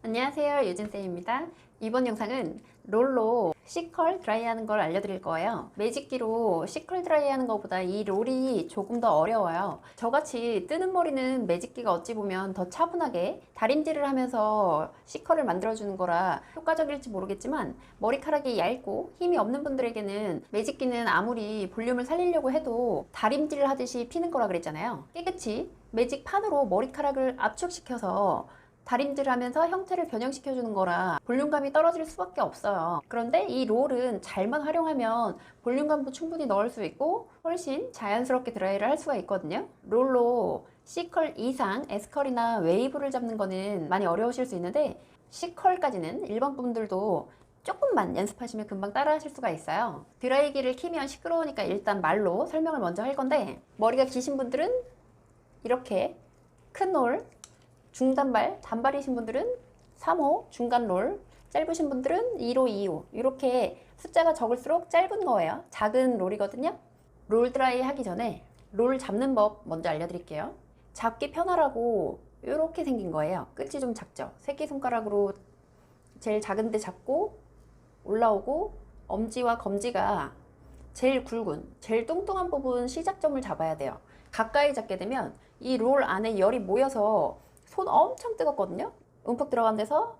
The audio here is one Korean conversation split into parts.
안녕하세요, 유진쌤입니다. 이번 영상은 롤로 C컬 드라이 하는 걸 알려드릴 거예요. 매직기로 C컬 드라이 하는 것보다 이 롤이 조금 더 어려워요. 저같이 뜨는 머리는 매직기가 어찌 보면 더 차분하게 다림질을 하면서 C컬을 만들어주는 거라 효과적일지 모르겠지만, 머리카락이 얇고 힘이 없는 분들에게는 매직기는 아무리 볼륨을 살리려고 해도 다림질을 하듯이 피는 거라 그랬잖아요. 깨끗이 매직판으로 머리카락을 압축시켜서 다림질을 하면서 형태를 변형시켜주는 거라 볼륨감이 떨어질 수밖에 없어요. 그런데 이 롤은 잘만 활용하면 볼륨감도 충분히 넣을 수 있고 훨씬 자연스럽게 드라이를 할 수가 있거든요. 롤로 C컬 이상 S컬이나 웨이브를 잡는 거는 많이 어려우실 수 있는데, C컬까지는 일반 분들도 조금만 연습하시면 금방 따라 하실 수가 있어요. 드라이기를 키면 시끄러우니까 일단 말로 설명을 먼저 할 건데, 머리가 기신 분들은 이렇게 큰 롤, 중단발, 단발이신 분들은 3호, 중간 롤, 짧으신 분들은 1호, 2호, 이렇게 숫자가 적을수록 짧은 거예요. 작은 롤이거든요. 롤 드라이 하기 전에 롤 잡는 법 먼저 알려드릴게요. 잡기 편하라고 이렇게 생긴 거예요. 끝이 좀 작죠. 새끼손가락으로 제일 작은 데 잡고 올라오고, 엄지와 검지가 제일 굵은, 제일 뚱뚱한 부분 시작점을 잡아야 돼요. 가까이 잡게 되면 이 롤 안에 열이 모여서 손 엄청 뜨겁거든요. 움푹 들어간 데서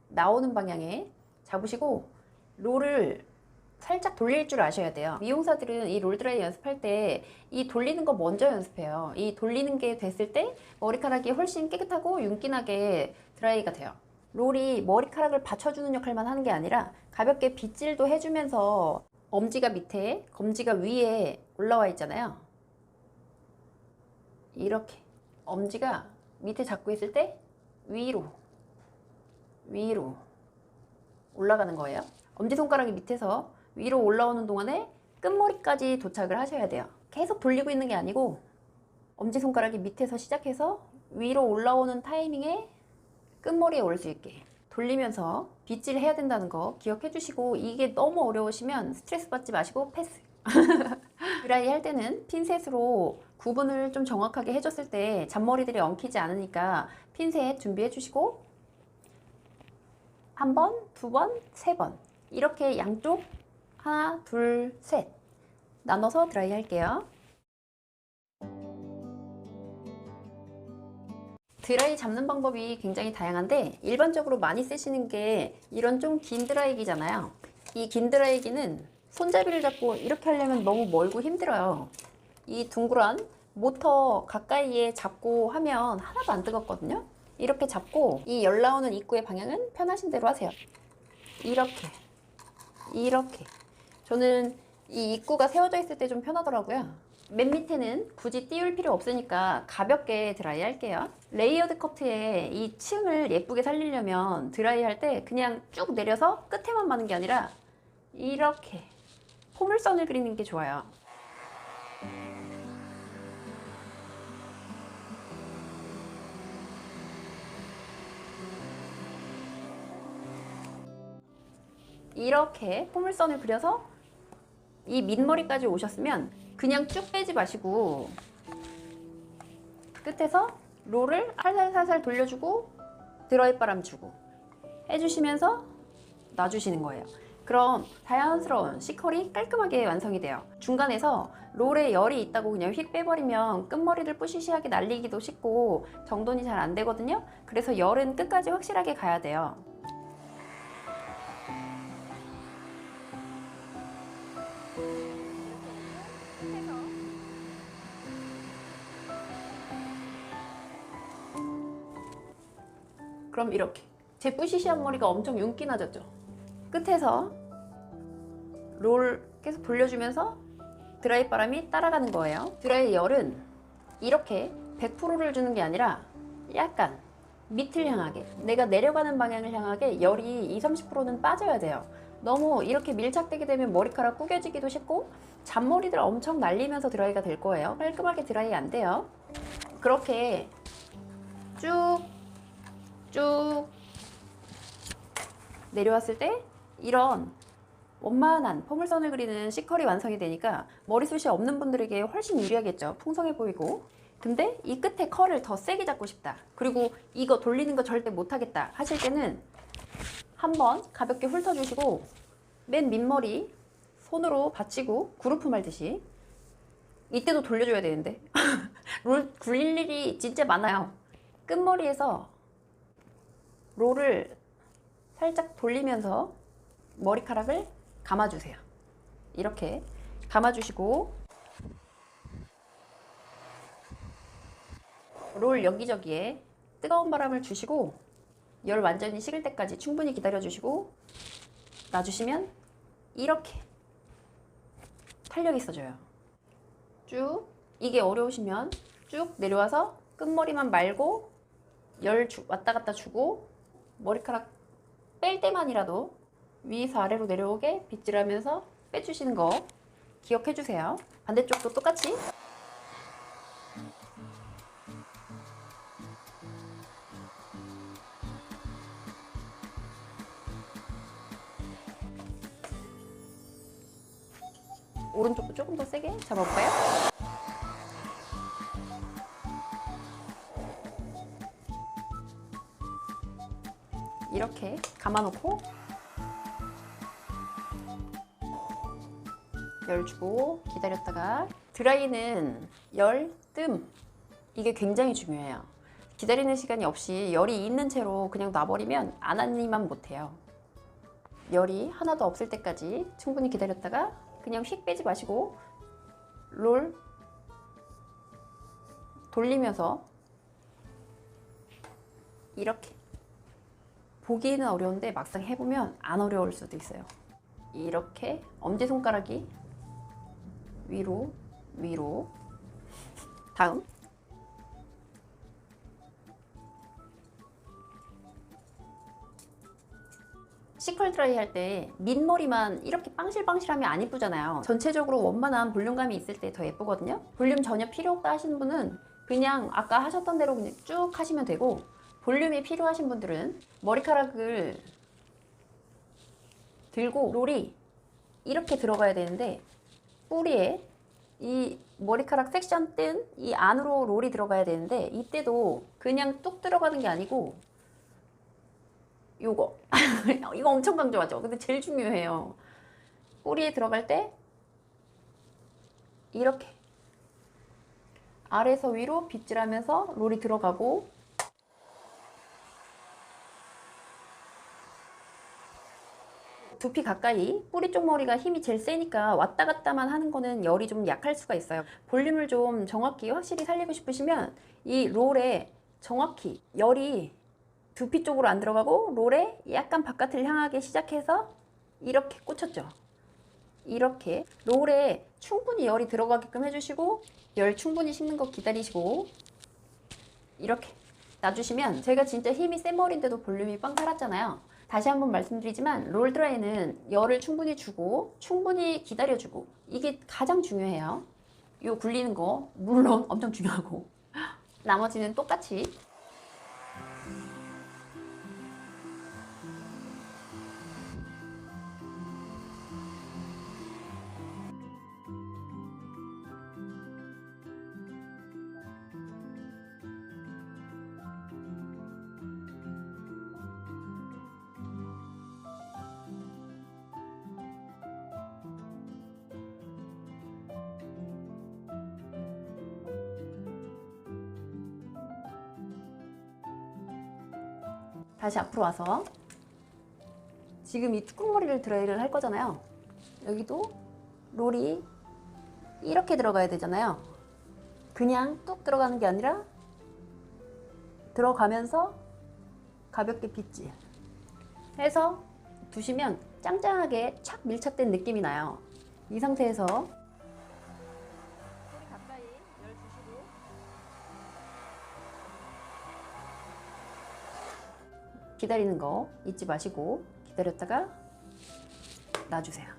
나오는 방향에 잡으시고 롤을 살짝 돌릴 줄 아셔야 돼요. 미용사들은 이 롤 드라이 연습할 때 이 돌리는 거 먼저 연습해요. 이 돌리는 게 됐을 때 머리카락이 훨씬 깨끗하고 윤기나게 드라이가 돼요. 롤이 머리카락을 받쳐주는 역할만 하는 게 아니라 가볍게 빗질도 해주면서, 엄지가 밑에, 검지가 위에 올라와 있잖아요. 이렇게 엄지가 밑에 잡고 있을 때 위로 올라가는 거예요. 엄지손가락이 밑에서 위로 올라오는 동안에 끝머리까지 도착을 하셔야 돼요. 계속 돌리고 있는 게 아니고 엄지손가락이 밑에서 시작해서 위로 올라오는 타이밍에 끝머리에 올 수 있게 돌리면서 빗질 해야 된다는 거 기억해 주시고, 이게 너무 어려우시면 스트레스 받지 마시고 패스. 드라이 할 때는 핀셋으로 구분을 좀 정확하게 해줬을 때 잔머리들이 엉키지 않으니까 핀셋 준비해 주시고, 한 번, 두 번, 세 번 이렇게 양쪽 하나, 둘, 셋 나눠서 드라이 할게요. 드라이 잡는 방법이 굉장히 다양한데, 일반적으로 많이 쓰시는 게 이런 좀 긴 드라이기잖아요. 이 긴 드라이기는 손잡이를 잡고 이렇게 하려면 너무 멀고 힘들어요. 이 둥그란 모터 가까이에 잡고 하면 하나도 안 뜨겁거든요. 이렇게 잡고 이 열 나오는 입구의 방향은 편하신 대로 하세요. 이렇게 저는 이 입구가 세워져 있을 때 좀 편하더라고요. 맨 밑에는 굳이 띄울 필요 없으니까 가볍게 드라이 할게요. 레이어드 커트에 이 층을 예쁘게 살리려면 드라이 할 때 그냥 쭉 내려서 끝에만 마는 게 아니라 이렇게 포물선을 그리는 게 좋아요. 이렇게 포물선을 그려서 이 밑머리까지 오셨으면 그냥 쭉 빼지 마시고 끝에서 롤을 살살살살 돌려주고 드라이 바람 주고 해주시면서 놔주시는 거예요. 그럼 자연스러운 C컬이 깔끔하게 완성이 돼요. 중간에서 롤에 열이 있다고 그냥 휙 빼버리면 끝머리를 뿌시시하게 날리기도 쉽고 정돈이 잘 안 되거든요. 그래서 열은 끝까지 확실하게 가야 돼요. 그럼 이렇게 제 뿌시시한 머리가 엄청 윤기 나졌죠. 끝에서 롤 계속 돌려주면서 드라이 바람이 따라가는 거예요. 드라이 열은 이렇게 100%를 주는 게 아니라 약간 밑을 향하게, 내가 내려가는 방향을 향하게 열이 20-30%는 빠져야 돼요. 너무 이렇게 밀착되게 되면 머리카락 구겨지기도 쉽고 잔머리들 엄청 날리면서 드라이가 될 거예요. 깔끔하게 드라이 안 돼요. 그렇게 쭉 내려왔을 때 이런 원만한 포물선을 그리는 C컬이 완성이 되니까 머리숱이 없는 분들에게 훨씬 유리하겠죠. 풍성해 보이고. 근데 이 끝에 컬을 더 세게 잡고 싶다. 그리고 이거 돌리는 거 절대 못하겠다 하실 때는 한번 가볍게 훑어주시고 맨 밑머리 손으로 받치고 그루프 말듯이 이때도 돌려줘야 되는데 롤 굴릴 일이 진짜 많아요. 끝머리에서 롤을 살짝 돌리면서 머리카락을 감아주세요. 이렇게 감아주시고 롤 여기저기에 뜨거운 바람을 주시고 열 완전히 식을 때까지 충분히 기다려주시고 놔주시면 이렇게 탄력이 있어져요. 쭉 이게 어려우시면 쭉 내려와서 끝머리만 말고 열 왔다 갔다 주고 머리카락 뺄 때만이라도 위에서 아래로 내려오게 빗질하면서 빼주시는 거 기억해 주세요. 반대쪽도 똑같이 오른쪽도 조금 더 세게 잡아볼까요? 이렇게 감아놓고 열 주고 기다렸다가 드라이는 열, 뜸 이게 굉장히 중요해요. 기다리는 시간이 없이 열이 있는 채로 그냥 놔버리면 안 하니만 못해요. 열이 하나도 없을 때까지 충분히 기다렸다가 그냥 휙 빼지 마시고 롤 돌리면서 이렇게 보기에는 어려운데 막상 해보면 안 어려울 수도 있어요. 이렇게 엄지손가락이 위로 위로 다음 시컬 드라이 할 때 밑머리만 이렇게 빵실빵실하면 안 이쁘잖아요. 전체적으로 원만한 볼륨감이 있을 때 더 예쁘거든요. 볼륨 전혀 필요 없다 하시는 분은 그냥 아까 하셨던 대로 그냥 쭉 하시면 되고, 볼륨이 필요하신 분들은 머리카락을 들고 롤이 이렇게 들어가야 되는데 뿌리에 이 머리카락 섹션 뜬 이 안으로 롤이 들어가야 되는데 이때도 그냥 뚝 들어가는 게 아니고 요거 이거 엄청 강조하죠. 근데 제일 중요해요. 뿌리에 들어갈 때 이렇게 아래에서 위로 빗질하면서 롤이 들어가고, 두피 가까이 뿌리 쪽 머리가 힘이 제일 세니까 왔다 갔다만 하는 거는 열이 좀 약할 수가 있어요. 볼륨을 좀 정확히 확실히 살리고 싶으시면 이 롤에 정확히 열이 두피 쪽으로 안 들어가고 롤에 약간 바깥을 향하게 시작해서 이렇게 꽂혔죠. 이렇게 롤에 충분히 열이 들어가게끔 해주시고 열 충분히 식는 거 기다리시고 이렇게 놔주시면, 제가 진짜 힘이 센 머리인데도 볼륨이 빵 살았잖아요. 다시 한번 말씀드리지만 롤 드라이는 열을 충분히 주고 충분히 기다려주고 이게 가장 중요해요. 요 굴리는 거 물론 엄청 중요하고 나머지는 똑같이 다시 앞으로 와서 지금 이 뚜껑머리를 드라이를 할 거잖아요. 여기도 롤이 이렇게 들어가야 되잖아요. 그냥 뚝 들어가는 게 아니라 들어가면서 가볍게 빗질 해서 두시면 짱짱하게 착 밀착된 느낌이 나요. 이 상태에서 가까이 열 주시고 기다리는 거 잊지 마시고 기다렸다가 놔주세요.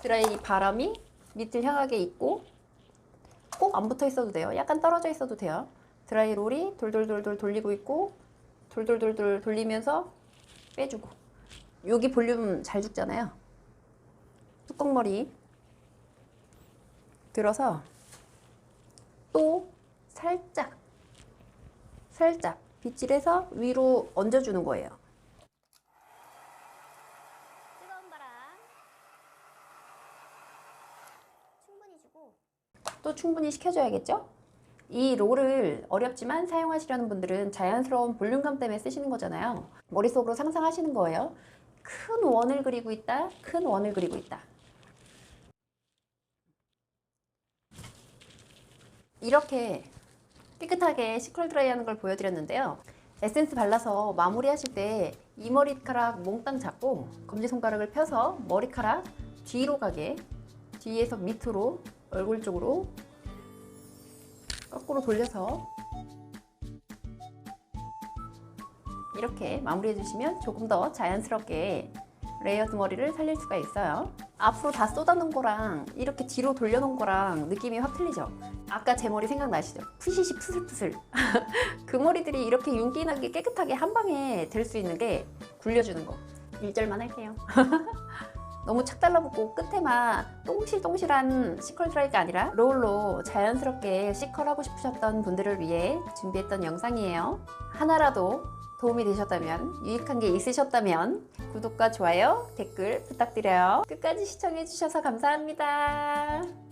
드라이 바람이 밑을 향하게 있고 꼭 안 붙어 있어도 돼요. 약간 떨어져 있어도 돼요. 드라이 롤이 돌돌돌돌 돌리고 있고 돌돌돌돌 돌리면서 빼주고. 여기 볼륨 잘 죽잖아요. 뚜껑머리 들어서 또 살짝 빗질해서 위로 얹어주는 거예요. 뜨거운 바람 충분히 주고 또 충분히 식혀줘야겠죠? 이 롤을 어렵지만 사용하시려는 분들은 자연스러운 볼륨감 때문에 쓰시는 거잖아요. 머릿속으로 상상하시는 거예요. 큰 원을 그리고 있다, 큰 원을 그리고 있다. 이렇게 깨끗하게 시컬 드라이 하는 걸 보여드렸는데요. 에센스 발라서 마무리 하실 때 이 머리카락 몽땅 잡고 검지손가락을 펴서 머리카락 뒤로 가게, 뒤에서 밑으로 얼굴 쪽으로 거꾸로 돌려서 이렇게 마무리해 주시면 조금 더 자연스럽게 레이어드 머리를 살릴 수가 있어요. 앞으로 다 쏟아놓은 거랑 이렇게 뒤로 돌려놓은 거랑 느낌이 확 틀리죠? 아까 제 머리 생각나시죠? 푸시시 푸슬푸슬. 그 머리들이 이렇게 윤기나게 깨끗하게 한 방에 될 수 있는 게 굴려주는 거. 1절만 할게요. 너무 착 달라붙고 끝에만 똥실똥실한 시컬 드라이가 아니라 롤로 자연스럽게 시컬하고 싶으셨던 분들을 위해 준비했던 영상이에요. 하나라도 도움이 되셨다면, 유익한 게 있으셨다면 구독과 좋아요, 댓글 부탁드려요. 끝까지 시청해주셔서 감사합니다.